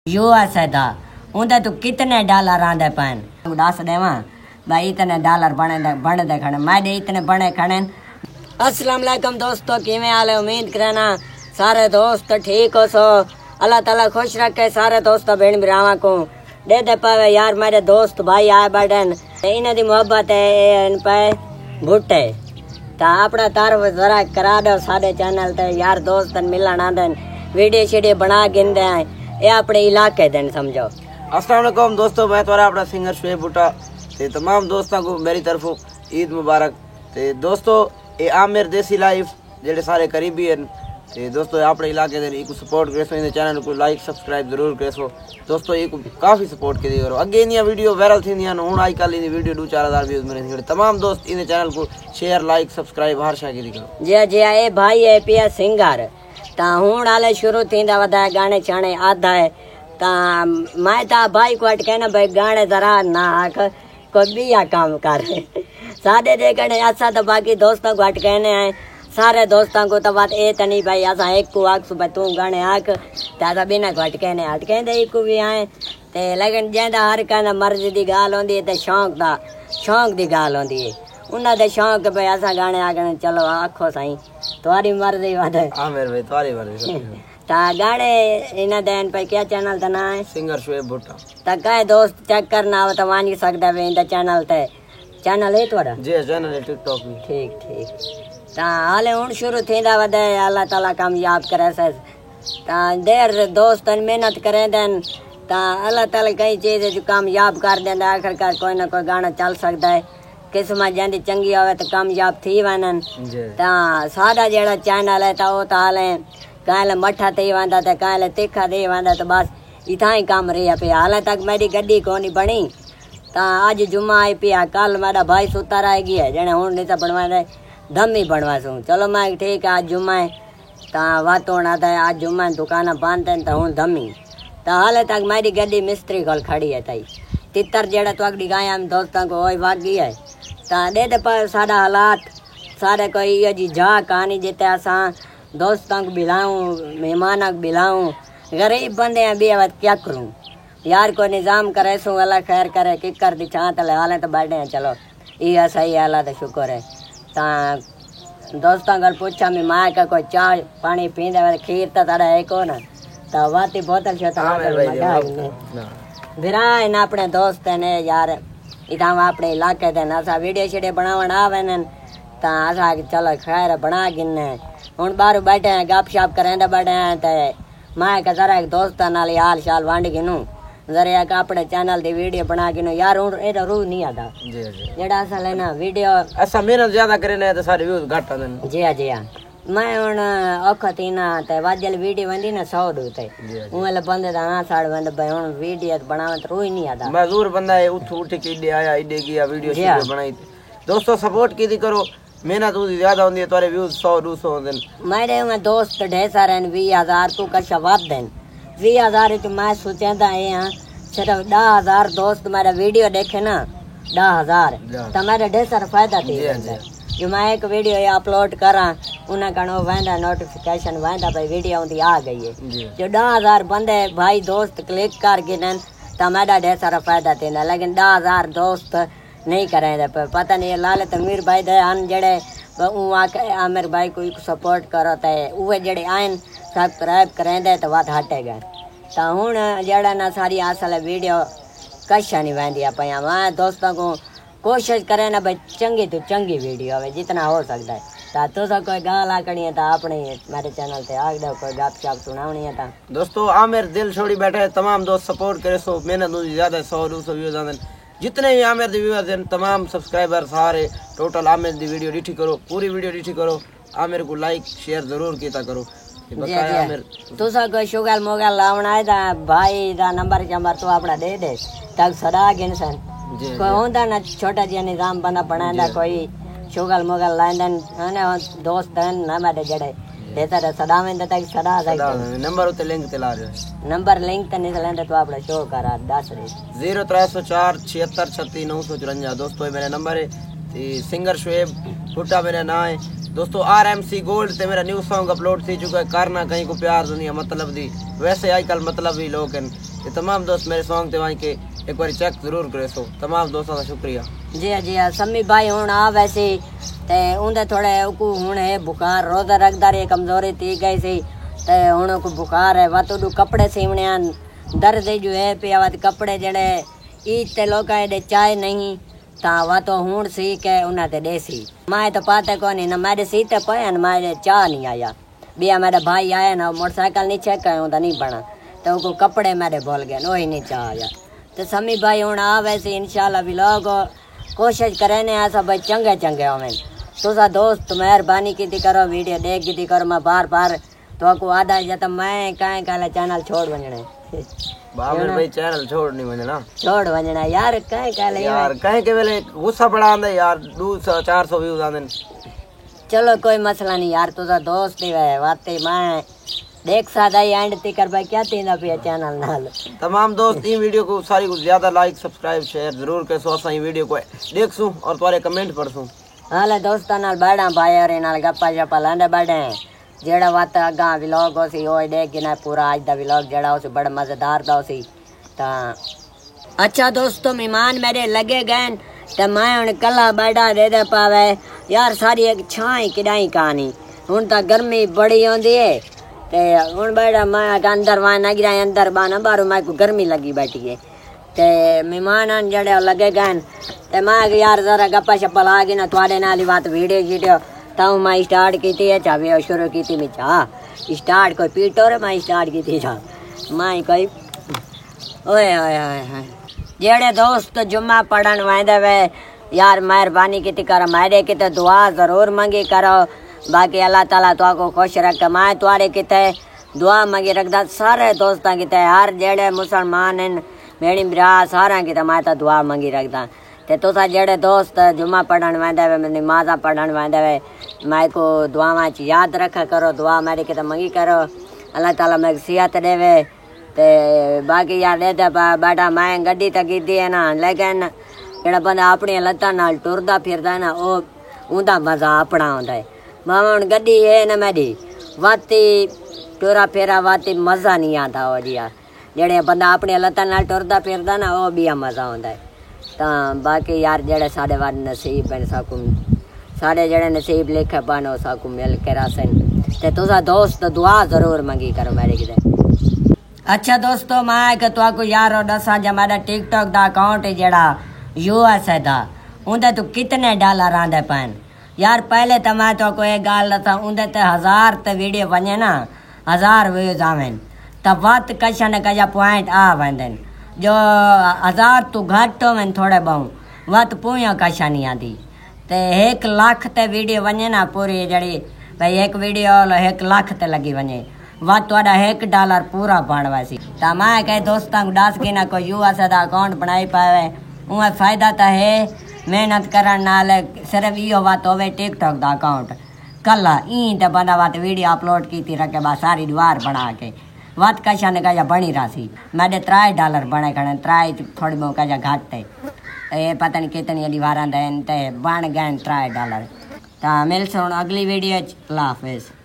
USA था उनते तू कितने डॉलर आंदे पैन दस देवा भाई इतने डॉलर बने खड़े मैडे इतने बने खड़े। अस्सलाम वालेकुम दोस्तों, किवें हाल है? उम्मीद करना सारे दोस्त ठीक हो सो। अल्लाह ताला खुश रखे सारे दोस्तों भेण भरावां को दे दे पावे यार। मेरे दोस्त भाई आए बैठन इन्हां दी मोहब्बत है इन पे भुट्टे ता अपना तारफ जरा करा दो साडे चैनल ते यार। दोस्त मिलन आंदे वीडियो शीडियो बना गिंदे हैं ये अपने इलाके दिन समझो। अस्सलाम वालेकुम दोस्तों, मैं तुम्हारा अपना सिंगर शुएब भुट्टा ते तमाम दोस्तों को मेरी तरफों ईद मुबारक। ते दोस्तों ये आमिर देसी लाइफ जेडे सारे करीबी हैं ते दोस्तों अपने इलाके दे इको सपोर्ट करेसो, इन चैनल को लाइक सब्सक्राइब जरूर करेसो दोस्तों। इको काफ़ी सपोर्ट करी करो। अगे इन वीडियो वायरल थी हूँ आजकल इन वीडियो 2-4 व्यूज मेरे तमाम दोस्त इन चैनल को शेयर लाइक सब्सक्राइब हर शा करी करो। जी जी ए भाई है पिया सिंगर ता हूँ हाले शुरू थींदा वधा गाने छाने आधा है ता मैं ता भाई को अट कहना भाई गाने जरा ना आख कोई बिया काम कर सादे देखने असा तो बाकी दोस्तों को अट कहने आए सारे दोस्तों को तो बात ए तनी भाई असा एक को आख सुबह तू गाने आख ताजा बिना को अट कहने एक को भी आए ते लेकिन जेंदा हर कहना मर्जी दी गाल होंदी है ते शौक दी गाल होंदी है उन्हां दे शौक भाई असा गाने आगने चलो आखो साईं तुम्हारी मर्जी बात है। आमिर भाई तुम्हारी मर्जी ता गाने इन्हां देन पे क्या चैनल दा नाम है? सिंगर शुएब भुट्टा। ता काहे दोस्त चेक करना हो तो वानी सकदा वे इंदा चैनल ते चैनल है तोड़ा? जी चैनल है टिकटॉक में। ठीक ता हाले हुन शुरू थींदा वधे अल्लाह ताला कामयाब करे से ता देर दोस्त मेहनत करे देन ता अल्लाह ताला कई चीज जो कामयाब कर देंदा आखिरकार कोई ना कोई गाना चल सकदा है। किस्मत जंदी चंगी होवे तो कामयाब थी वनन ता साडा जेड़ा चैनल है ता ओ ता हाले काले मठा थी वंदा ते काले तीखा थी वंदा तो बस इथा ही काम रहा पे। हाले तक मेरी गड्डी कोनी बनी ता आज जुम्मा आई पिया कल मेरा भाई सुता रह गया जने हूँ नहीं तो बनवा दे दम ही बनवा सूँ। चलो मैं ठीक है आज जुम्मा है ता बात होना था आज जुम्मा दुकान बंद है तो हूँ दमी ता हाले तक मेरी गड्डी मिस्त्री को खड़ी है तई तितर जेड़ा तो अगली गाय हम दोस्तों को वही वागी है ता दे दे पर साडा हालात सारे कोई ये जी जा कहानी जिते असा दोस्तों को बिलाऊँ मेहमान को बिलाऊँ गरीब बंदे हैं भी अब क्या करूँ यार कोई निज़ाम करे सो अल्लाह खैर करे कि कर दी छात ले हाले तो बैठे हैं चलो ये सही है अल्लाह तो शुक्र है। ता दोस्तों को पूछा मैं माँ का कोई चाय पानी पींदे खीर तो तारा है को ना तो वाती बोतल बिरा ना अपने दोस्त ने यार इधर अपने इलाके दे असा वीडियो शीडियो बनावन आवे न ता असा चलो खैर बना गिने हुन बाहर बैठे हैं गप शप करेंदे बैठे हैं ते मैं का जरा एक दोस्त नाल हाल शाल वांड गिनू जरा एक अपने चैनल दी वीडियो बना गिनू यार हुन एदा रूह नहीं आता जी जी जेड़ा असा लेना वीडियो असा मेहनत ज्यादा करे तो सारे व्यूज घट आंदे जी मैं हुन औखा थी ना ते वाजल वीडियो वंदी ना 100 दूते उले बंदे दा हां साड़ वंद भाई हुन वीडियो बनावे तो रूह ही नहीं आता मजदूर बंदा है उठ के इडे आया इडे किया वीडियो शीडियो बनाई दोस्तों सपोर्ट की करो मेहनत उदी ज्यादा होंदी है तुम्हारे व्यूज 100-200 होंदे मेरे में दोस्त ढेर सारे 20,000 तू कशा वाद देन 20,000 तो मैं सोचंदा है हां सिर्फ 10,000 दोस्त मेरा वीडियो देखे ना 10,000 तो मेरा ढेर सारा फायदा थी जो मैं एक वीडियो अपलोड करा उन्हें कनो वेंदा नोटिफिकेशन वेंदा भाई वीडियो उनकी आ गई है जो 10,000 बंदे भाई दोस्त क्लिक कर गए तो मेरा ढेर सारा फायदा थी लेकिन 10,000 दोस्त नहीं करें पता नहीं लाल तमीर भाई दे अन जड़े आमिर भाई को सपोर्ट करो तो उहे जड़े आन सब्सक्राइब करें दे तो बात हटे गए तो हूँ जड़ा ना सारी असल वीडियो कशा नहीं वहदी पाया मैं दोस्तों को कोशिश करें ना भाई चंगी तो चंगी वीडियो आवे जितना हो सकता है तो तुसा कोई गाल आकनी है तो अपने मेरे चैनल पे आग दो कोई गप शप सुनावनी है ता दोस्तों आमिर दिल छोड़ी बैठे तमाम दोस्त सपोर्ट करे सो मेहनत ज्यादा 100-200 व्यूज आंदे जितने भी आमिर दी व्यूअर्स हैं तमाम सब्सक्राइबर सारे टोटल आमिर दी वीडियो डिठी करो पूरी वीडियो डिठी करो आमिर को लाइक शेयर जरूर कीता करो। आमिर तुसा कोई शुगल मोगल लावना है ता भाई दा नंबर तो अपना दे दे तक सदा गिनसन कोई होंदा ना छोटा जिहा निजाम बंदा बनांदा कोई शुगल मोगल लांदन ने दोस्त हैं ना मेरे जड़े देता सदावें तक सदा नंबर उते लिंक ते ला रहे नंबर लिंक ते नहीं लेंदे तो अपना शो करा 10 0304 76 36 954 दोस्तों मेरा नंबर है सिंगर शुएब भुट्टा मेरा नाम है दोस्तों। RMC गोल्ड ते मेरा न्यू सॉन्ग अपलोड थी चुका है करना कहीं को प्यार दुनिया मतलब दी वैसे आजकल मतलब भी लोग हैं ते तमाम दोस्त मेरे सॉन्ग ते वहीं के एक बार चेक जरूर करे सो। तमाम दोस्तों का शुक्रिया। जी समी भाई हूँ आ वैसे ते उनके थोड़े उको हूँ है बुखार रोजा रखदा रहे कमजोरी थी गई सी ते हूँ को बुखार है वत उडू कपड़े सीवने दर्द जो है पिया वत कपड़े जड़े ईद ते लोग एडे चाय नहीं ता वा तो हूँ सी के उन्हें ते देसी मैं तो पाते कोनी ना मेरे सीते पे मेरे चाह नहीं आया बिया मेरे भाई आया ना मोटरसाइकिल नहीं चेक कर नहीं बना तो उनको कपड़े मेरे बोल गए वही नहीं चाह आया तो समी भाई हूँ आ वैसे इंशाल्लाह भी लोग कोशिश करें ऐसा भाई चंगे चंगे होवें तुसा दोस्त मेहरबानी की करो वीडियो देख की करो मैं बार बार तो को आधा जब मैं कहीं कहला चैनल छोड़ वजने बाबर भाई चैनल छोड़ नहीं वजना छोड़ वजना यार कहीं कहले यार कहीं के वेले गुस्सा पड़ा आंदे यार 200-400 व्यूज आंदे चलो कोई मसला नहीं यार तुसा दोस्त ही है वाते मैं देख सादा एंड तिकर भाई क्या तींदा पे चैनल नाल तमाम दोस्त ई वीडियो को सारी को ज्यादा लाइक सब्सक्राइब शेयर जरूर कर सो असा ई वीडियो को देखसू और तुम्हारे कमेंट पढ़सू हाले दोस्तां नाल बैठा भाई और नाल गप्पा शप्पा लांदे बैठे जेड़ा वात अगा व्लॉग होसी ओ देख गिना पूरा आज दा व्लॉग जेड़ा होसी बड़ा मजेदार दा होसी ता अच्छा दोस्तों मेहमान मेरे लगे गए ते मैं हुन कला बैठा दे पावे यार सारी एक छाई किडाई कहानी हुन ता गर्मी बड़ी होंदी है ते हुन बैठा मैं अंदर वहां ना गिरा अंदर बाना बाहर मैं को गर्मी लगी बैठी है ते मेहमान जड़े लगे गए ते मैं यार जरा गप्पा शप्पा ला गिना थोड़े नाल बात वीडियो शीडियो ताऊ मैं स्टार्ट की थी चाहे शुरू की थी मैं चाह स्टार्ट कोई पीटो रे मैं स्टार्ट की थी मैं कोई ओए ओए ओए जेड़े दोस्त जुम्मा पढ़न वादे वे यार मेहरबानी की कर मेरे किते दुआ जरूर मंगी करो बाकी अल्लाह ताला तो को खुश रख मैं तुम्हारे किते दुआ मंगी रखदा सारे दोस्तां किते हर जेड़े मुसलमान हैं मेरी भरा सारा किते मैं तो दुआ मंगी रखदा ते तुसा जेड़े दोस्त जुम्मा पढ़न वादे वे नमाज़ा पढ़न वादे वे मैं को दुआवां च याद रखा करो दुआ मेरी किते मंगी करो अल्लाह ताला मैं सेहत देवे ते बाकी यार दे बैठा मैं गड्डी तक की है ना लेकिन जेड़ा बंदा अपनी लत्तां नाल टुरदा फिरदा ना ओ उंदा मजा अपना होंदा है मामा हुन गड्डी है ना मेरी वाती टुरा फेरा वाती मजा नहीं आता हो जी यार जेड़े बंदा अपनी लत्तां नाल टुरदा फिरदा ना ओ भी मजा होंदा है ता बाकी यार जेड़े साडे वार नसीब है साकू साडे जेड़े नसीब लिखे बनो साकू मिल के रासन ते तुसा दोस्त दुआ जरूर मंगी करो मेरे किते अच्छा दोस्तों मैं कि तुआको यार दसा जो मेरा टिकटॉक दा अकाउंट है जेड़ा यूएस है दा उंदे तो कितने डॉलर आंदे पैन यार पहले तो मैं तो एक गाल दसा उंदे ते 1000 ते वीडियो बने ना 1000 व्यूज आवेन तब वत कशा न कशा पॉइंट आ वेंदन जो 1000 तो घट होवेन थोड़े बहु वत पुया कशा नहीं आती ते 1 लाख ते वीडियो बने ना पूरी जड़ी भाई एक वीडियो 1 लाख ते लगी वने वा तुहाडा $1 पूरा बन वैसी तो मैं कहे दोस्तों को दस की ना कोई यूएस का अकाउंट बनाई पावे उन्हें फायदा तो है मेहनत करन नाल सिर्फ इो बात होवे टिकटॉक का अकाउंट कला ई तो बंदा बात वीडियो अपलोड की रखे बस सारी दीवार बना के वत कशा न कशा बनी रही मेरे $3 बने खड़े 3 थोड़ी बहुत कशा घट है ये पता नहीं कितनी दीवार बन गए $3 तो मिलस हूँ अगली वीडियो अल्लाह हाफिज़।